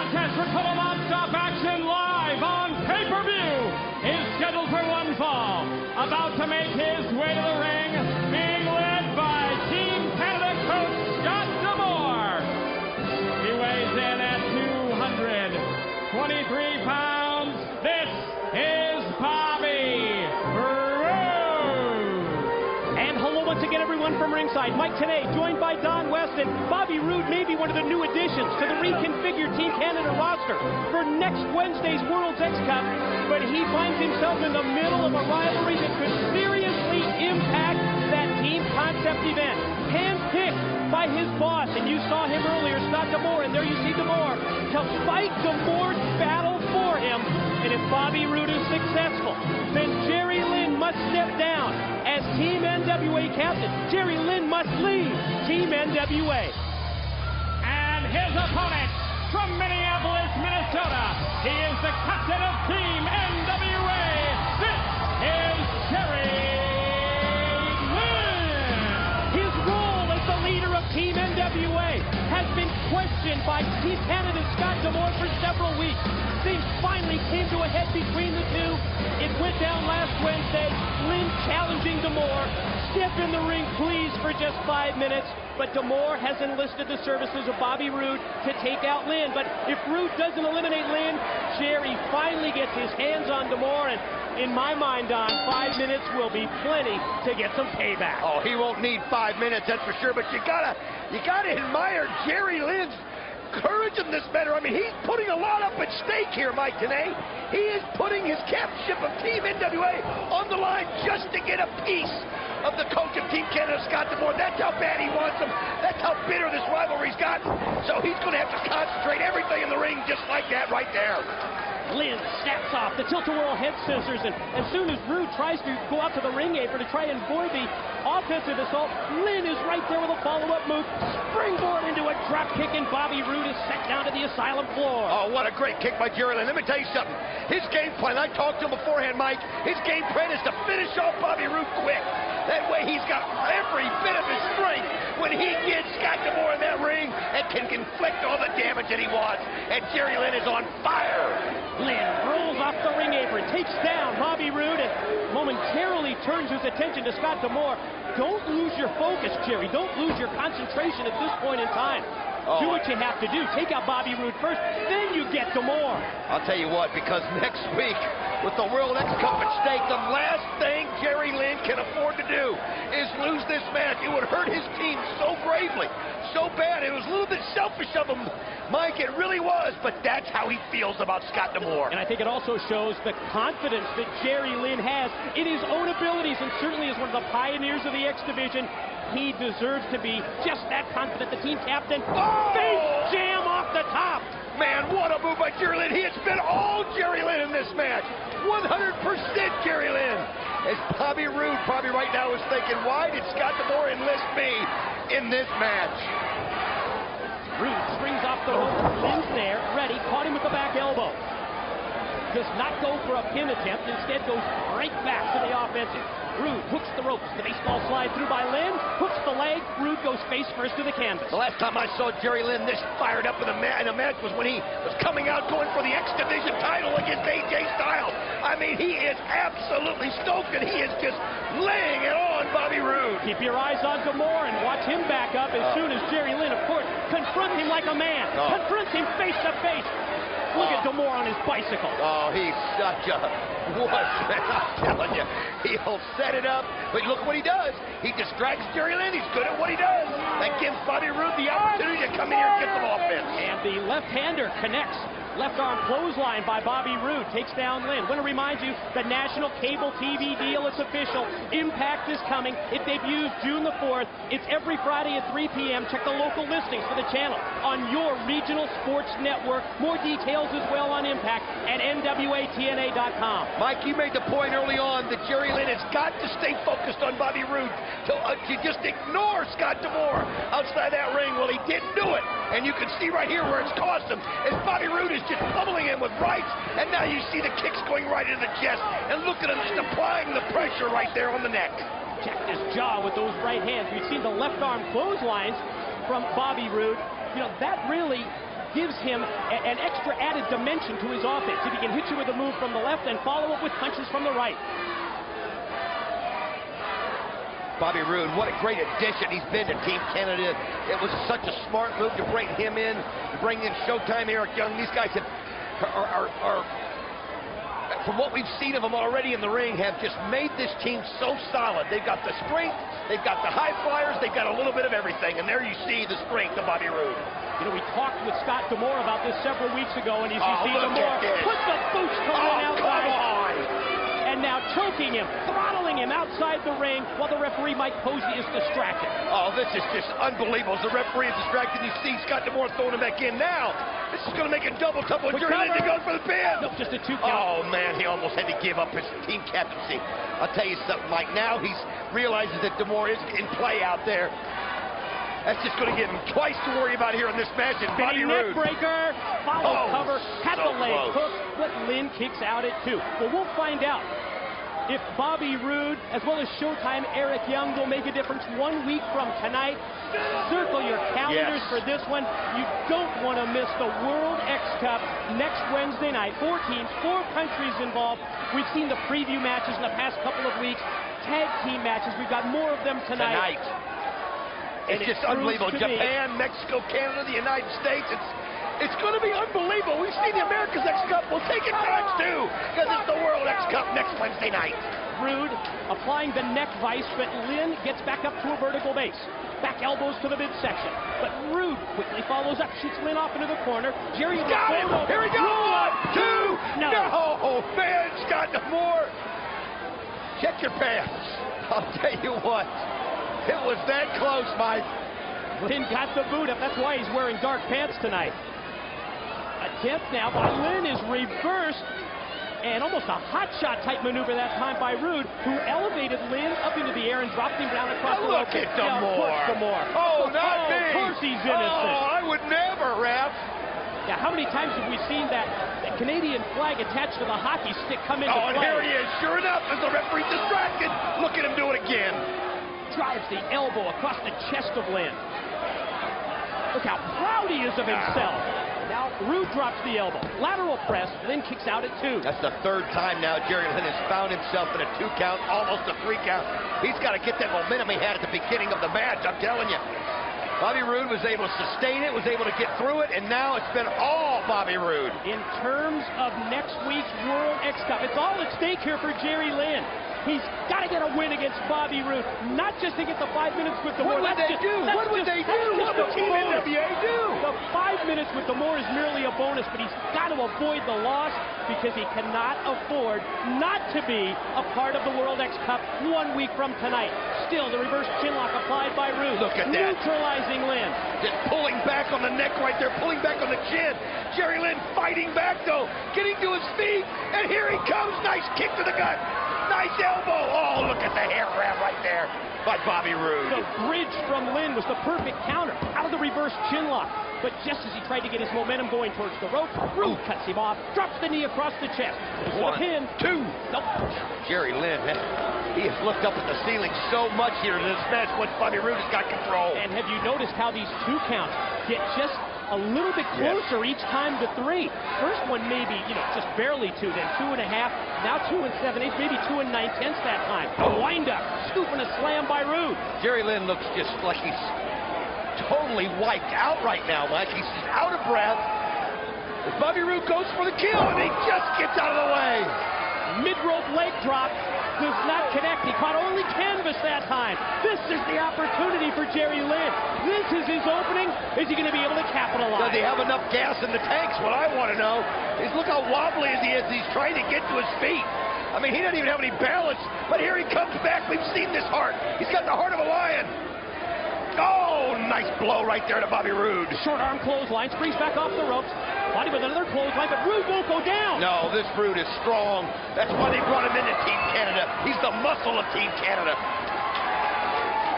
contest for total non-stop action live on pay-per-view is scheduled for one fall. About to make his way to the ring, being led by Team Canada coach Scott D'Amore. He weighs in at 223 pounds. This is Bobby Roode. And hello once again, everyone from ringside. Mike today, joined by Don West, and Bobby Roode may be one of the new additions to the reconfigured Team Canada roster for next Wednesday's World's X Cup, but he finds himself in the middle of a rivalry that could seriously impact that team concept event. Handpicked by his boss, and you saw him earlier, Scott D'Amore, and there you see D'Amore, to fight D'Amore's battle for him. And if Bobby Roode is successful, then Jerry Lynn must step down as Team NWA captain. Jerry Lynn must leave Team NWA. And his opponent from Minneapolis, Minnesota, he is the captain of Team NWA. This is Jerry Lynn. His role as the leader of Team NWA has been questioned by Team Canada's Scott D'Amore for several weeks. Things finally came to a head between the two. It went down last Wednesday. Lynn challenging D'Amore. Step in the ring, please, for just 5 minutes. But D'Amore has enlisted the services of Bobby Roode to take out Lynn. But if Roode doesn't eliminate Lynn, Jerry finally gets his hands on D'Amore. And in my mind, Don, 5 minutes will be plenty to get some payback. Oh, he won't need 5 minutes, that's for sure. But you gotta admire Jerry Lynn's courage in this matter. I mean, he's putting a lot up at stake here, Mike, today. He is putting his captainship of Team NWA on the line just to get a piece of the coach of Team Canada, Scott D'Amore. That's how bad he wants him. That's how bitter this rivalry's gotten. So he's going to have to concentrate everything in the ring just like that right there. Lynn snaps off the tilt-a-whirl head scissors, and as soon as Roode tries to go out to the ring apron to try and avoid the offensive assault, Lynn is right there with a follow-up move. Springboard into a drop kick, and Bobby Roode is set down to the asylum floor. Oh, what a great kick by Jerry Lynn. Let me tell you something. His game plan, I talked to him beforehand, Mike, his game plan is to finish off Bobby Roode quick. That way he's got every bit of his strength when he gets Scott D'Amore in that ring and can inflict all the damage that he wants. And Jerry Lynn is on fire. Lynn rolls off the ring apron, takes down Bobby Roode, and momentarily turns his attention to Scott D'Amore. Don't lose your focus, Jerry. Don't lose your concentration at this point in time. Do what you have to do. Take out Bobby Roode first, then you get D'Amore. I'll tell you what, because next week, with the World X Cup at stake, the last thing Jerry Lynn can afford to do is lose this match. It would hurt his team so gravely, so bad. It was a little bit selfish of him, Mike. It really was, but that's how he feels about Scott D'Amore. And I think it also shows the confidence that Jerry Lynn has in his own abilities, and certainly as one of the pioneers of the X Division, he deserves to be just that confident. The team captain, face jam off the top. Man, what a move by Jerry Lynn. He has been all Jerry Lynn in this match. 100% Jerry Lynn. As Bobby Roode probably right now is thinking, why did Scott D'Amore enlist me in this match? Roode springs off the rope. Lynn's there, ready, caught him with the back elbow. Does not go for a pin attempt, instead goes right back to the offensive. Roode hooks the ropes, the baseball slide through by Lynn, hooks the leg, Roode goes face first to the canvas. The last time I saw Jerry Lynn this fired up in a match was when he was coming out going for the X Division title against AJ Styles. I mean, he is absolutely stoked, and he is just laying it on Bobby Roode. Keep your eyes on D'Amore and watch him back up as soon as Jerry Lynn, of course, confronts him like a man, confronts him face to face. Look at D'Amore on his bicycle. Oh, he's such a I'm telling you, he'll set it up, but look what he does. He distracts Jerry Lynn. He's good at what he does. That gives Bobby Roode the opportunity to come in here and get some offense. And the left-hander connects. Left arm clothesline by Bobby Roode takes down Lynn. Want to remind you, the national cable TV deal is official. Impact is coming. It debuts June the 4th. It's every Friday at 3 p.m. Check the local listings for the channel on your regional sports network. More details as well on Impact at NWATNA.com. Mike, you made the point early on that Jerry Lynn has got to stay focused on Bobby Roode to just ignore Scott D'Amore outside that ring. Well, he didn't do it. And you can see right here where it's cost him as Bobby Roode is just pummeling him with rights, and now you see the kicks going right into the chest, and look at him just applying the pressure right there on the neck. Checked his jaw with those right hands. We've seen the left arm clotheslines from Bobby Roode. You know, that really gives him an extra added dimension to his offense. If he can hit you with a move from the left and follow up with punches from the right. Bobby Roode, what a great addition he's been to Team Canada. It was such a smart move to bring him in, to bring in Showtime, Eric Young. These guys are, from what we've seen of them already in the ring, have just made this team so solid. They've got the strength, they've got the high flyers, they've got a little bit of everything. And there you see the strength of Bobby Roode. You know, we talked with Scott D'Amore about this several weeks ago, and as you see D'Amore put the boots to Lynn outside. Come on. And now choking him, throttling him outside the ring while the referee, Mike Posey, is distracted. Oh, this is just unbelievable. As the referee is distracted, you see Scott D'Amore throwing him back in now. This is going to make a double. Jerry Lynn goes for the pin. Nope, just a 2 count. Oh, man, he almost had to give up his team captaincy. I'll tell you something, Mike. Now he realizes that D'Amore is in play out there. That's just going to give him twice to worry about here in this match. And Bobby Roode. Neckbreaker, follow cover, had the leg hook, but Lynn kicks out at 2. Well, we'll find out if Bobby Roode, as well as Showtime Eric Young, will make a difference 1 week from tonight. Circle your calendars for this one. You don't want to miss the World X Cup next Wednesday night. 4 teams, 4 countries involved. We've seen the preview matches in the past couple of weeks. Tag team matches. We've got more of them tonight. It's just unbelievable. Japan, Mexico, Canada, the United States. It's going to be unbelievable. We've seen the America's X Cup. We'll take it times 2 because it's the World X Cup next Wednesday night. Roode applying the neck vice, but Lynn gets back up to a vertical base. Back elbows to the midsection. But Roode quickly follows up, shoots Lynn off into the corner. Jerry got him. Here we go. 1, 2. No, man, Scott D'Amore. Check your pants. I'll tell you what. It was that close, Mike. Lynn got the boot up. That's why he's wearing dark pants tonight. Attempt now by Lynn is reversed. And almost a hot shot type maneuver that time by Roode, who elevated Lynn up into the air and dropped him down across the rope. Look at D'Amore. Oh, not me. Of course he's innocent. Oh, I would never, ref. Yeah, how many times have we seen that Canadian flag attached to the hockey stick come into play? And here he is. Sure enough, as the referee's distracted. Look at him do it again. Drives the elbow across the chest of Lynn. Look how proud he is of himself. Now Roode drops the elbow. Lateral press. Lynn kicks out at 2. That's the 3rd time now Jerry Lynn has found himself in a 2 count, almost a 3 count. He's got to get that momentum he had at the beginning of the match, I'm telling you. Bobby Roode was able to sustain it, was able to get through it, and now it's been all Bobby Roode. In terms of next week's World X Cup, it's all at stake here for Jerry Lynn. He's got to get a win against Bobby Roode, not just to get the 5 minutes with D'Amore. What would they do? What would Team NWA do? The 5 minutes with D'Amore is merely a bonus, but he's got to avoid the loss because he cannot afford not to be a part of the World X Cup 1 week from tonight. Still, the reverse chinlock applied by Roode. Look at that. Neutralizing Lynn. Just pulling back on the neck right there, pulling back on the chin. Jerry Lynn fighting back, though, getting to his feet, and here he comes. Nice kick to the gut. Nice elbow. Oh, look at the hair grab right there by Bobby Roode. The bridge from Lynn was the perfect counter out of the reverse chinlock. But just as he tried to get his momentum going towards the rope, Roode cuts him off, drops the knee across the chest. 1, 2. Nope. Jerry Lynn, he has looked up at the ceiling so much here in this match once Bobby Roode has got control. And have you noticed how these 2 counts get just a little bit closer each time to 3? First one maybe, just barely 2, then 2.5, now 2 7/8, maybe 2 9/10 that time. A wind-up, scoop and a slam by Roode. Jerry Lynn looks just like he's totally wiped out right now, Mike. He's just out of breath. As Bobby Roode goes for the kill, and he just gets out of the way. Mid-rope leg drop. Does not connect. He caught only canvas that time. This is the opportunity for Jerry Lynn. This is his opening. Is he going to be able to capitalize? Does he have enough gas in the tanks? What I want to know is look how wobbly he is. He's trying to get to his feet. I mean, he doesn't even have any balance. But here he comes back. We've seen this heart. He's got the heart of a lion. Oh, nice blow right there to Bobby Roode. Short arm clothesline, springs back off the ropes. Body with another clothesline, but Roode won't go down. No, this Roode is strong. That's why they brought him into Team Canada. He's the muscle of Team Canada.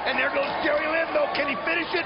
And there goes Jerry Lynn, though. Can he finish it?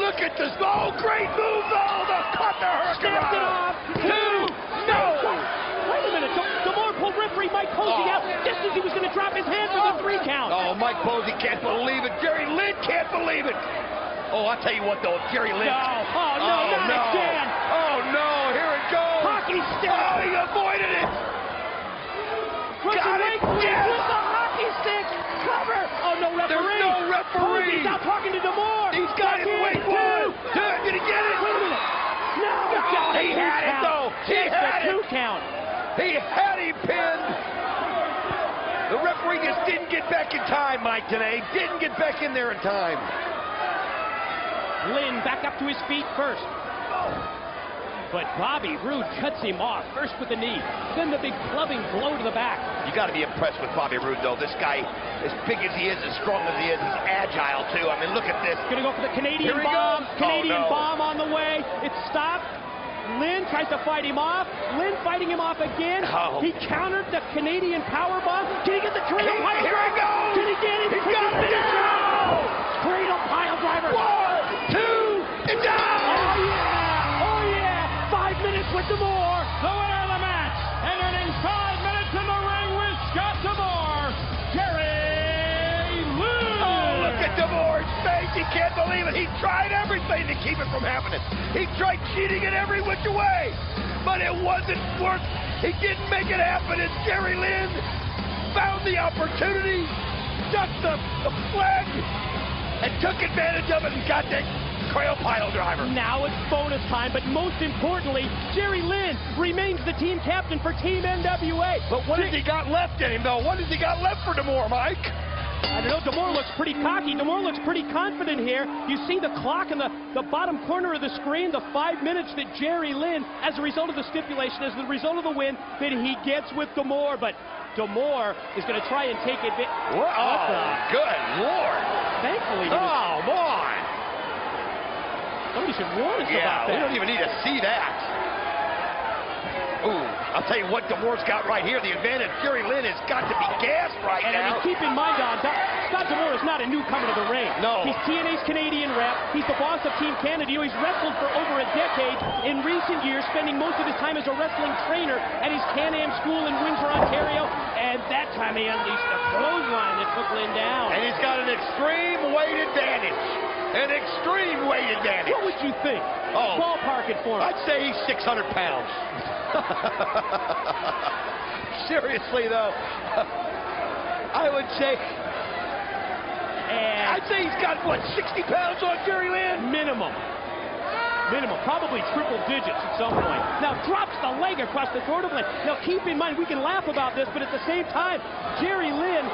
Look at this. Oh, great move, though. Caught the hurricane. Stepped it off. 2. No. Wait a minute. D'Amore pulled referee Mike Posey out just as he was going to drop his hand for the 3 count. Oh, Mike Posey can't believe it. Jerry Lynn can't believe it. Oh, I'll tell you what, though, Jerry Lynn. No. Oh, no, not again. Oh, no, here it goes. Hockey stick. Oh, he avoided it. Got it. With Yes. the hockey stick. Cover. Oh, no referee. There's no referee. He's out talking to D'Amore. He's got it. Wait, one. Two. Did he get it? Wait a minute. No. He had it, though. He had it. 2 count. He had him pinned. The referee just didn't get back in time, Mike, today. Didn't get back in there in time. Lynn back up to his feet first. But Bobby Roode cuts him off, first with the knee, then the big clubbing blow to the back. You got to be impressed with Bobby Roode, though. This guy, as big as he is, as strong as he is, he's agile, too. I mean, look at this. Gonna go for the Canadian Here he bomb. goes. Canadian Oh, no. bomb on the way. It's stopped. Lynn tries to fight him off. Lynn fighting him off again. Oh. He countered the Canadian power bomb. Can he get the cradle pile Here he driver? goes. Can he get it? He got it. Cradle pile driver. 1, 2, and down. Oh, yeah. Oh, yeah. 5 minutes with D'Amore. The winner of the match, and earning 5 minutes in the ring with Scott D'Amore, Jerry Lynn. Oh, look at D'Amore's face. He can't believe it. He tried everything to keep it from happening. He tried cheating it every which way, but it wasn't worth. He didn't make it happen, and Jerry Lynn found the opportunity, ducked the flag, and took advantage of it and got that cradle pile driver. Now it's bonus time, but most importantly, Jerry Lynn remains the team captain for Team NWA. But what has he got left in him, though? What has he got left for D'Amore, Mike? I don't know. D'Amore looks pretty cocky. D'Amore looks pretty confident here. You see the clock in the bottom corner of the screen, the 5 minutes that Jerry Lynn, as a result of the stipulation, as a result of the win, that he gets with D'Amore. But D'Amore is going to try and take advantage. Oh, good Lord. Thankfully, Oh, boy. somebody should warn us about We that. don't even need to see that. Ooh, I'll tell you what D'Amore's got right here. The advantage. Jerry Lynn has got to be gassed right And I now. mean, keep in mind, Don, Scott D'Amore is not a newcomer to the ring. No. He's TNA's Canadian rep. He's the boss of Team Canada. You know, he's wrestled for over a decade. In recent years, spending most of his time as a wrestling trainer at his Can-Am school in Windsor, Ontario. And that time he unleashed a clothesline that took Lynn down. And he's got an extreme weight advantage. An extreme weight advantage. What would you think? Oh. Ballpark it for him. I'd say he's 600 pounds. Seriously, though, I would say, And I'd say he's got, what, 60 pounds on Jerry Lynn? minimum. Probably triple digits at some point. Now drops the leg across the throat of Lynn. Now keep in mind, we can laugh about this, but at the same time, Jerry Lynn,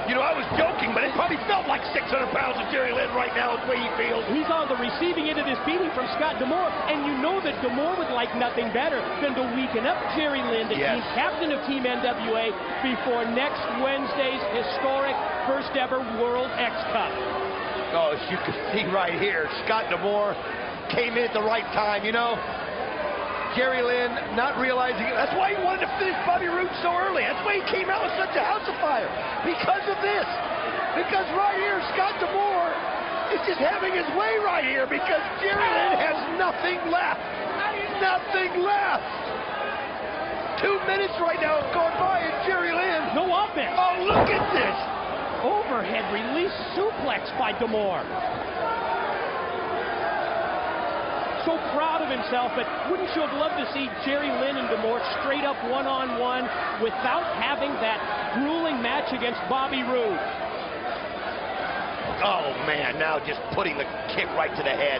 You know, I was joking, but it probably felt like 600 pounds of Jerry Lynn right now, the way he feels. he's on the receiving end of this beating from Scott D'Amore, and you know that D'Amore would like nothing better than to weaken up Jerry Lynn, the Yes. team captain of Team NWA, before next Wednesday's historic first ever World X Cup. Oh, as you can see right here, Scott D'Amore came in at the right time, you know. Jerry Lynn not realizing it. That's why he wanted to finish Bobby Roode so early. That's why he came out with such a house of fire. Because of this. Because right here, Scott D'Amore is just having his way right here because Jerry Lynn has nothing left. Nothing left. 2 minutes right now have gone by and Jerry Lynn. No offense. Oh, look at this. Overhead release suplex by D'Amore. So proud of himself, but wouldn't you have loved to see Jerry Lynn and D'Amore straight up one-on-one without having that grueling match against Bobby Roode? Oh, man, now just putting the kick right to the head.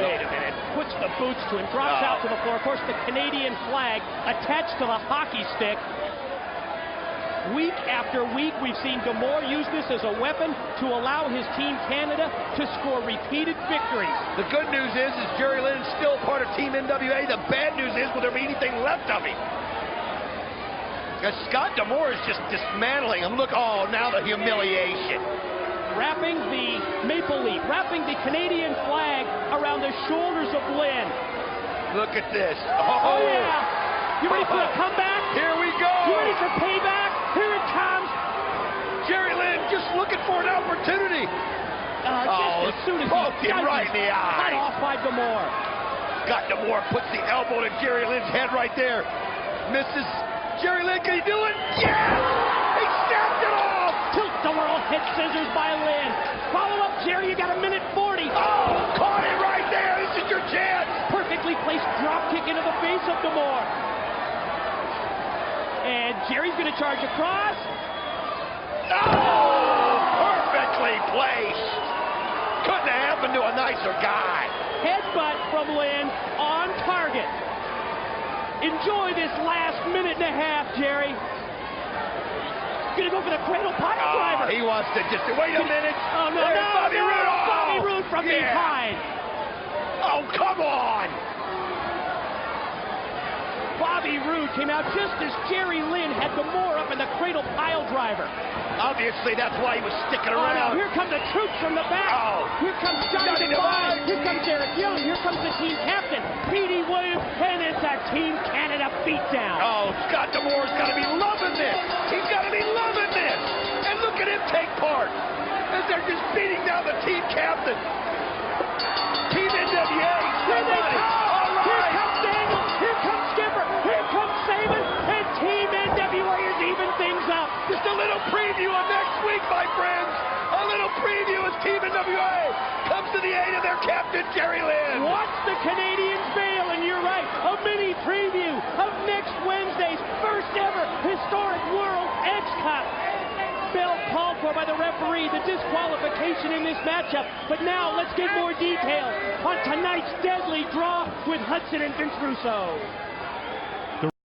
Wait a minute. Puts the boots to him, drops out to the floor. Of course, the Canadian flag attached to the hockey stick. Week after week, we've seen D'Amore use this as a weapon to allow his Team Canada to score repeated victories. The good news is Jerry Lynn is still part of Team NWA. The bad news is, will there be anything left of him? Because Scott D'Amore is just dismantling him. Look, oh, now the humiliation. Wrapping the maple leaf, wrapping the Canadian flag around the shoulders of Lynn. Look at this. Oh yeah! You ready for a comeback? Here we go. You ready for payback? Here it comes. Jerry Lynn just looking for an opportunity. Just as soon as poked he him right in the eye. cut off by D'Amore. Scott D'Amore puts the elbow to Jerry Lynn's head right there. Misses. Jerry Lynn, can he do it? Yes! He snapped it off! Tilt-a-whirl hit scissors by Lynn. Follow up Jerry, you got a minute 40. Oh, caught it right there. This is your chance. Perfectly placed drop kick into the face of D'Amore. And Jerry's going to charge across. Oh, perfectly placed. Couldn't have happened to a nicer guy. Headbutt from Lynn on target. Enjoy this last minute and a half, Jerry. Gonna go for the cradle pile driver. He wants to just wait a minute. Oh no, There's Bobby Roode. Oh, Bobby Roode from behind. Oh, come on. Bobby Roode came out just as Jerry Lynn had D'Amore up in the cradle pile driver. Obviously, that's why he was sticking Oh, around. no, here come the troops from the back. Oh. Here comes Johnny Devine. Here comes Eric Young. Here comes the team captain, Petey Williams, and it's a Team Canada beatdown. Oh, Scott D'Amore's got to be loving this. He's got to be loving this. And look at him take part as they're just beating down the team captain. Team NWA. Here they come. All right. Here comes Daniel. Here comes Skipper. Here comes Saban. And Team NWA is even things up. Just a little preview of next week, my friends. A little preview as Team NWA comes to the aid of their captain, Jerry Lynn. Watch the Canadians bail, and you're right. A mini preview of next Wednesday's first ever historic World X Cup. Bell called for by the referee, the disqualification in this matchup. But now let's get more details on tonight's deadly draw with Hudson and Vince Russo.